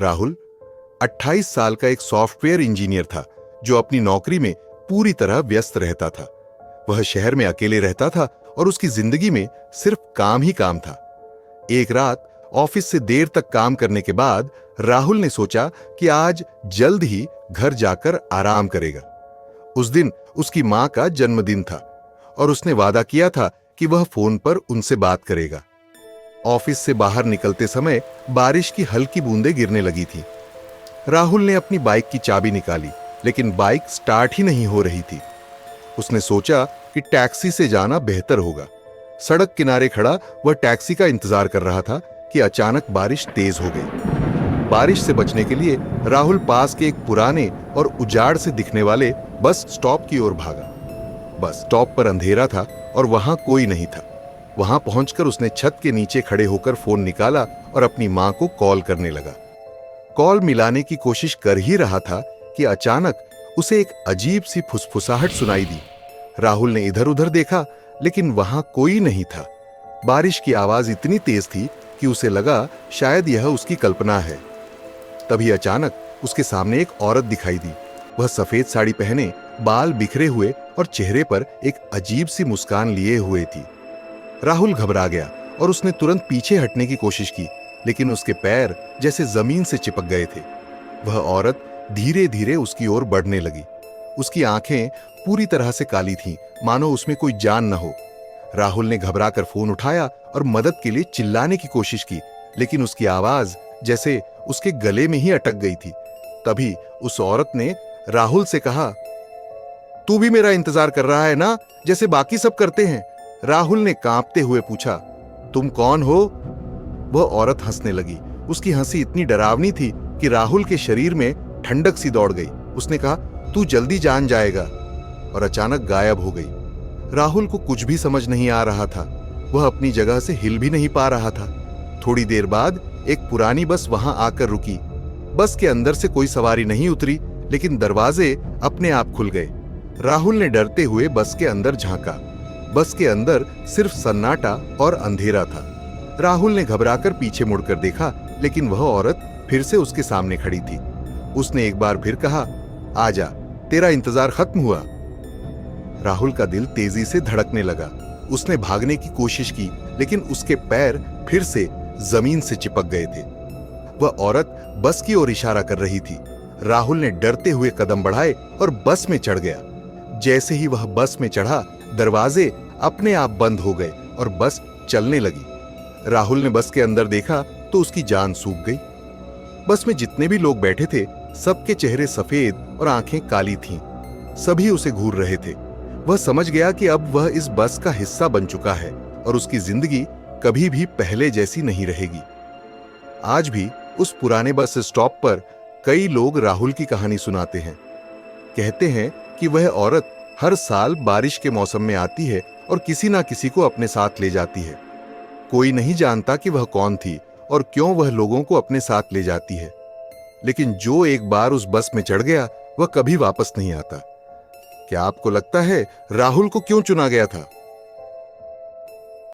राहुल 28 साल का एक सॉफ्टवेयर इंजीनियर था जो अपनी नौकरी में पूरी तरह व्यस्त रहता था। वह शहर में अकेले रहता था और उसकी जिंदगी में सिर्फ काम ही काम था। एक रात ऑफिस से देर तक काम करने के बाद राहुल ने सोचा कि आज जल्द ही घर जाकर आराम करेगा। उस दिन उसकी मां का जन्मदिन था और उसने वादा किया था कि वह फोन पर उनसे बात करेगा। ऑफिस से बाहर निकलते समय बारिश की हल्की बूंदें गिरने लगी थी। राहुल ने अपनी बाइक की चाबी निकाली, लेकिन बाइक स्टार्ट ही नहीं हो रही थी। उसने सोचा कि टैक्सी से जाना बेहतर होगा। सड़क किनारे खड़ा वह टैक्सी का इंतजार कर रहा था कि अचानक बारिश तेज हो गई। बारिश से बचने के लिए राहुल पास के एक पुराने और उजाड़ से दिखने वाले बस स्टॉप की ओर भागा। बस स्टॉप पर अंधेरा था और वहां कोई नहीं था। वहां पहुंचकर उसने छत के नीचे खड़े होकर फोन निकाला और अपनी मां को कॉल करने लगा। कॉल मिलाने की कोशिश कर ही रहा था कि अचानक उसे एक अजीब सी फुसफुसाहट सुनाई दी। राहुल ने इधर उधर देखा, लेकिन वहां कोई नहीं था। बारिश की आवाज इतनी तेज थी कि उसे लगा शायद यह उसकी कल्पना है। तभी अचानक उसके सामने एक औरत दिखाई दी। वह सफेद साड़ी पहने, बाल बिखरे हुए और चेहरे पर एक अजीब सी मुस्कान लिए हुए थी। राहुल घबरा गया और उसने तुरंत पीछे हटने की कोशिश की, लेकिन उसके पैर जैसे जमीन से चिपक गए थे। वह औरत धीरे धीरे उसकी ओर बढ़ने लगी। उसकी आंखें पूरी तरह से काली थीं, मानो उसमें कोई जान न हो। राहुल ने घबराकर फोन उठाया और मदद के लिए चिल्लाने की कोशिश की, लेकिन उसकी आवाज जैसे उसके गले में ही अटक गई थी। तभी उस औरत ने राहुल से कहा, तू भी मेरा इंतजार कर रहा है ना, जैसे बाकी सब करते हैं? राहुल ने कांपते हुए पूछा, तुम कौन हो? वह औरत हंसने लगी। उसकी हंसी इतनी डरावनी थी कि राहुल के शरीर में ठंडक सी दौड़ गई। उसने कहा, तू जल्दी जान जाएगा, और अचानक गायब हो गई। राहुल को कुछ भी समझ नहीं आ रहा था। वह अपनी जगह से हिल भी नहीं पा रहा था। थोड़ी देर बाद एक पुरानी बस वहां आकर रुकी। बस के अंदर से कोई सवारी नहीं उतरी, लेकिन दरवाजे अपने आप खुल गए। राहुल ने डरते हुए बस के अंदर झांका। बस के अंदर सिर्फ सन्नाटा और अंधेरा था। राहुल ने घबराकर पीछे मुड़कर देखा, लेकिन वह औरत फिर से उसके सामने खड़ी थी। उसने एक बार फिर कहा, आजा, तेरा इंतजार खत्म हुआ। राहुल का दिल तेजी से धड़कने लगा। उसने भागने की कोशिश की, लेकिन उसके पैर फिर से जमीन से चिपक गए थे। वह औरत बस की ओर इशारा कर रही थी। राहुल ने डरते हुए कदम बढ़ाए और बस में चढ़ गया। जैसे ही वह बस में चढ़ा, दरवाजे अपने आप बंद हो गए और बस चलने लगी। राहुल ने बस के अंदर देखा तो उसकी जान सूख गई। बस में जितने भी लोग बैठे थे, सबके चेहरे सफेद और आंखें काली थीं। सभी उसे घूर रहे थे। वह समझ गया कि अब वह इस बस का हिस्सा बन चुका है और उसकी जिंदगी कभी भी पहले जैसी नहीं रहेगी। आज भी उस पुराने बस स्टॉप पर कई लोग राहुल की कहानी सुनाते हैं। कहते हैं कि वह औरत हर साल बारिश के मौसम में आती है और किसी ना किसी को अपने साथ ले जाती है। कोई नहीं जानता कि वह कौन थी और क्यों वह लोगों को अपने साथ ले जाती है, लेकिन जो एक बार उस बस में चढ़ गया, वह कभी वापस नहीं आता। क्या आपको लगता है राहुल को क्यों चुना गया था?